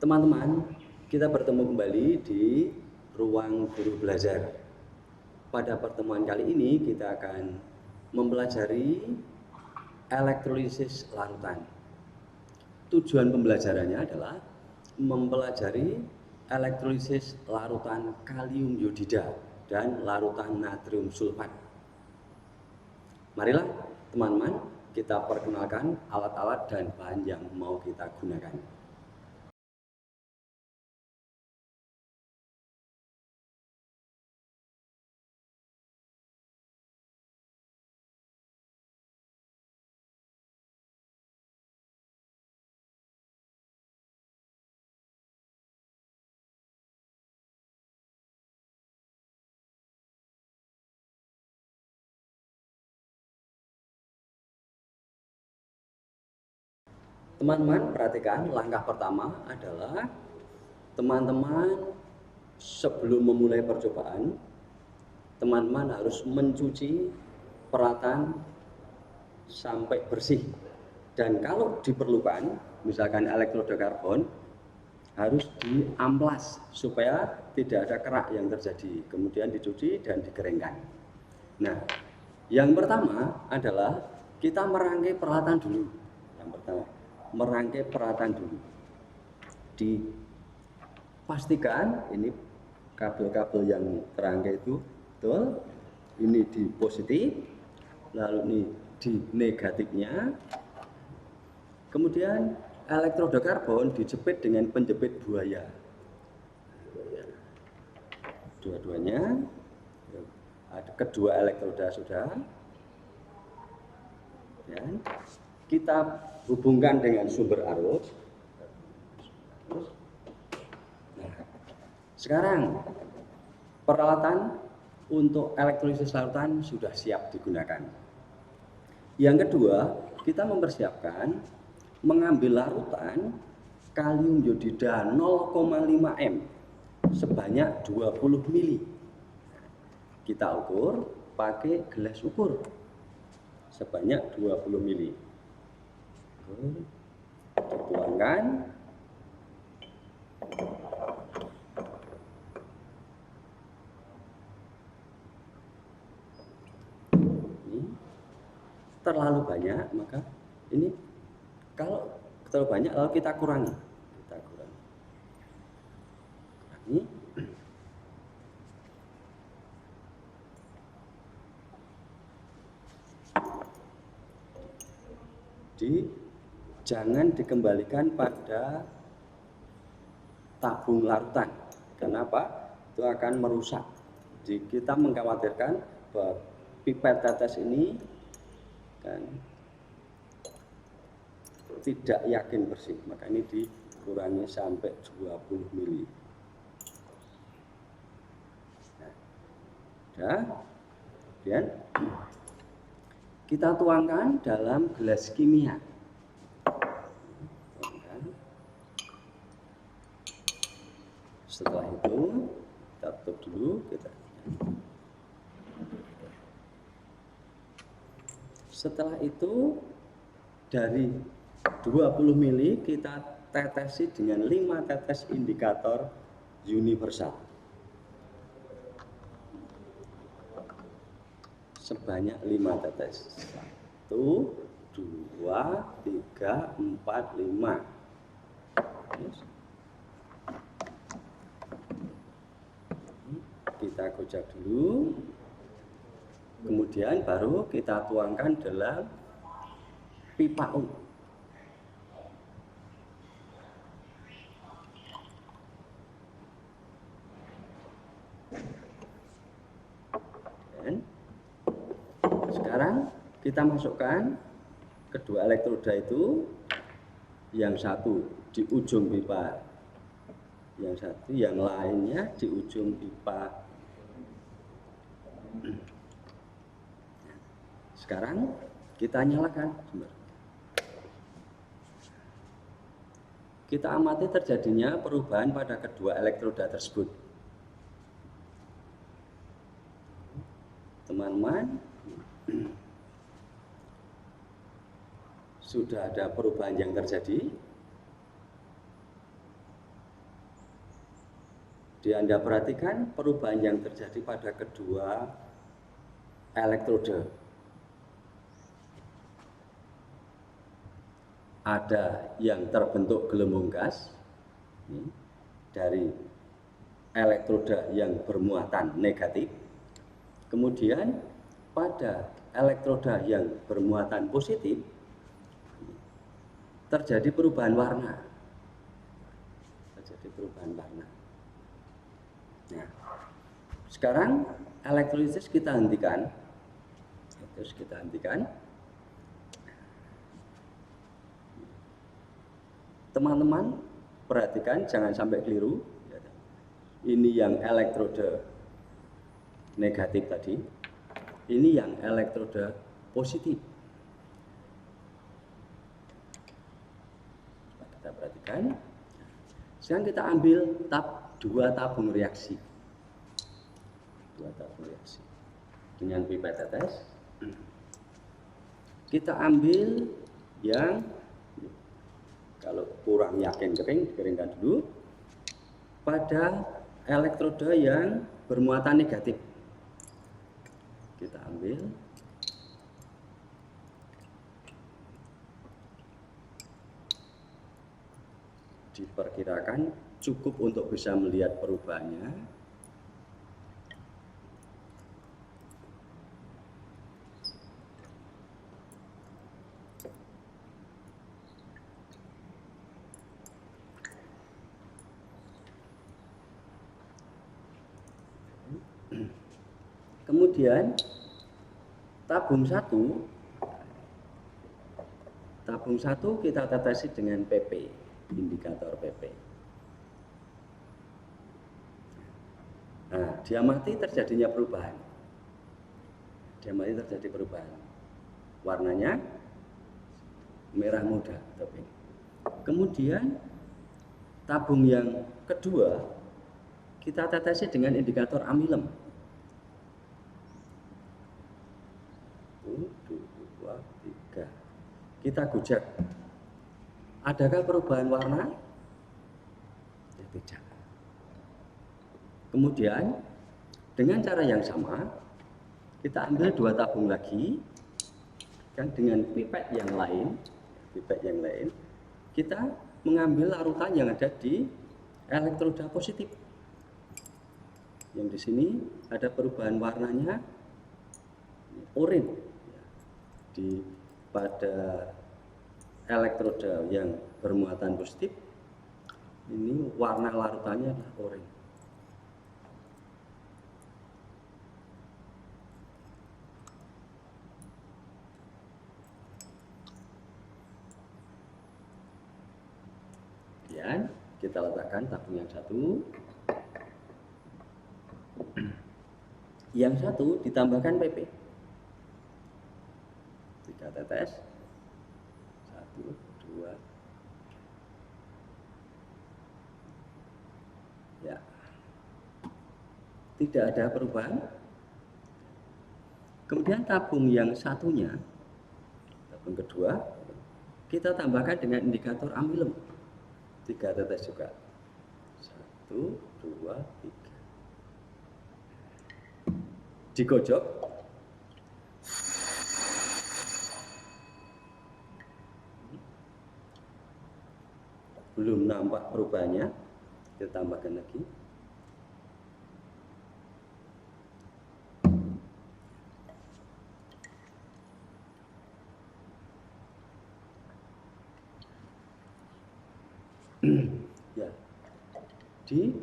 Teman-teman, kita bertemu kembali di ruang guru belajar. Pada pertemuan kali ini kita akan mempelajari elektrolisis larutan. Tujuan pembelajarannya adalah mempelajari elektrolisis larutan kalium iodida dan larutan natrium sulfat. Marilah teman-teman kita perkenalkan alat-alat dan bahan yang mau kita gunakan. Teman-teman perhatikan, langkah pertama adalah teman-teman sebelum memulai percobaan, teman-teman harus mencuci peralatan sampai bersih. Dan kalau diperlukan, misalkan elektroda karbon, harus diamplas supaya tidak ada kerak yang terjadi. Kemudian dicuci dan dikeringkan. Nah, yang pertama adalah kita merangkai peralatan dulu. Yang pertama, merangkai peralatan dulu. Dipastikan ini kabel-kabel yang terangkai itu betul. Ini di positif, lalu ini di negatifnya. Kemudian elektroda karbon dijepit dengan penjepit buaya. Dua-duanya. Kedua elektroda sudah. Dan kita hubungkan dengan sumber arus. Nah, sekarang peralatan untuk elektrolisis larutan sudah siap digunakan. Yang kedua, kita mempersiapkan mengambil larutan kalium iodida 0,5 M sebanyak 20 mili. Kita ukur pakai gelas ukur sebanyak 20 mili. Dituangkan. Ini terlalu banyak, maka ini kalau terlalu banyak lalu kita kurangi. Kurangi. Jangan dikembalikan pada tabung larutan. Kenapa? Itu akan merusak. Jadi kita mengkhawatirkan bahwa pipet tetes ini kan tidak yakin bersih, maka ini dikurangi sampai 20 mili. Nah, kemudian kita tuangkan dalam gelas kimia. Setelah itu kita tutup dulu. Setelah itu dari 20 mili kita tetesi dengan 5 tetes indikator universal sebanyak 5 tetes. 1, 2, 3, 4, 5. Kita kocak dulu, kemudian baru kita tuangkan dalam pipa U. Dan sekarang kita masukkan kedua elektroda itu, yang satu di ujung pipa, yang satu yang lainnya di ujung pipa. Sekarang kita nyalakan sumber. Kita amati terjadinya perubahan pada kedua elektroda tersebut. Teman-teman, sudah ada perubahan yang terjadi. Anda perhatikan perubahan yang terjadi pada kedua elektroda. Ada yang terbentuk gelembung gas dari elektroda yang bermuatan negatif. Kemudian pada elektroda yang bermuatan positif terjadi perubahan warna. Nah, sekarang elektrolisis kita hentikan. Teman-teman perhatikan, jangan sampai keliru. Ini yang elektroda negatif tadi, ini yang elektroda positif. Kita perhatikan. Sekarang kita ambil dua tabung reaksi dengan pipet tetes. Kita ambil yang, kalau kurang yakin kering, dikeringkan dulu. Pada elektroda yang bermuatan negatif, kita ambil. Diperkirakan cukup untuk bisa melihat perubahannya. Kemudian tabung satu kita tetesi dengan PP, indikator PP. Nah, diamati terjadinya perubahan. Warnanya merah muda. Kemudian tabung yang kedua kita tetesi dengan indikator amilem. 1, 2, 3. Kita gujak. Adakah perubahan warna? Ya, tidak. Kemudian dengan cara yang sama kita ambil dua tabung lagi, kan, dengan pipet yang lain. Kita mengambil larutan yang ada di elektroda positif. Yang di sini ada perubahan warnanya oranye. Pada elektroda yang bermuatan positif, ini warna larutannya adalah oranye. Kemudian kita letakkan tabung yang satu. Yang satu ditambahkan PP. 3 tetes. 1, 2. Ya. Tidak ada perubahan. Kemudian tabung yang satunya, tabung kedua, kita tambahkan dengan indikator amilem. 3 tetes juga. 1, 2, 3. Digojok. Belum nampak perubahannya, kita tambahkan lagi. Ya, di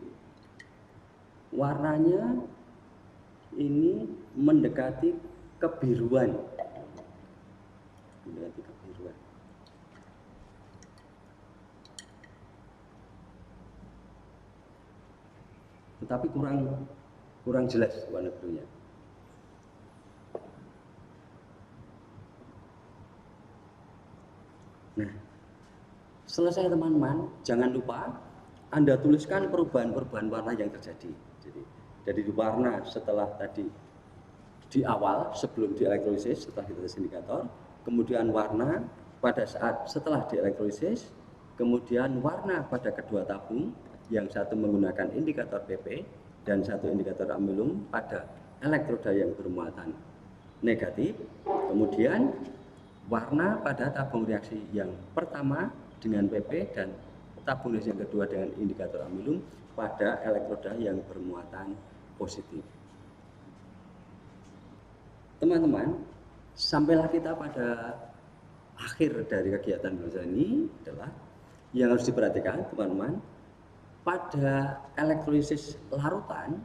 warnanya ini mendekati kebiruan. Tetapi kurang jelas warna birunya. Nah, selesai teman-teman, jangan lupa Anda tuliskan perubahan-perubahan warna yang terjadi. Jadi warna setelah tadi di awal sebelum dielektrolisis, setelah ditetes indikator, kemudian warna pada saat setelah dielektrolisis, kemudian warna pada kedua tabung yang satu menggunakan indikator PP dan satu indikator amilum pada elektroda yang bermuatan negatif. Kemudian warna pada tabung reaksi yang pertama dengan PP dan tabung reaksi yang kedua dengan indikator amilum pada elektroda yang bermuatan positif. Teman-teman, sampailah kita pada akhir dari kegiatan belajar ini adalah yang harus diperhatikan teman-teman, pada elektrolisis larutan,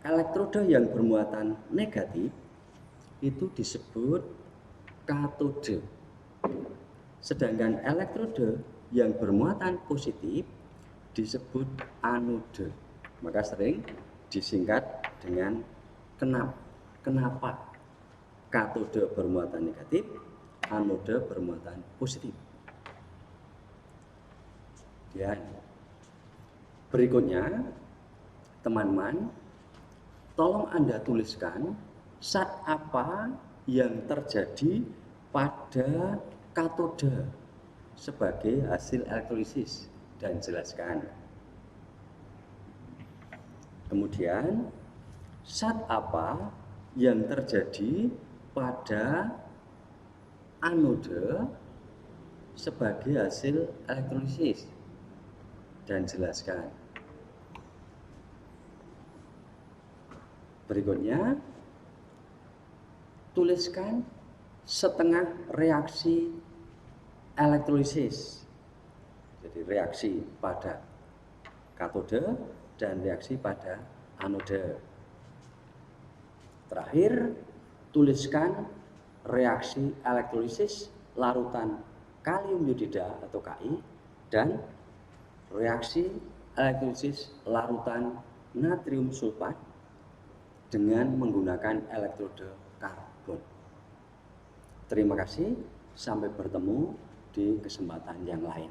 elektroda yang bermuatan negatif itu disebut katode. Sedangkan elektroda yang bermuatan positif disebut anode. Maka sering disingkat dengan kenapa katode bermuatan negatif, anode bermuatan positif. Dan berikutnya, teman-teman, tolong Anda tuliskan zat apa yang terjadi pada katode sebagai hasil elektrolisis dan jelaskan. Kemudian, zat apa yang terjadi pada anode sebagai hasil elektrolisis dan jelaskan. Berikutnya, tuliskan setengah reaksi elektrolisis. Jadi reaksi pada katode dan reaksi pada anode. Terakhir, tuliskan reaksi elektrolisis larutan kalium iodida atau Ki dan reaksi elektrolisis larutan natrium sulfat dengan menggunakan elektroda karbon. Terima kasih, sampai bertemu di kesempatan yang lain.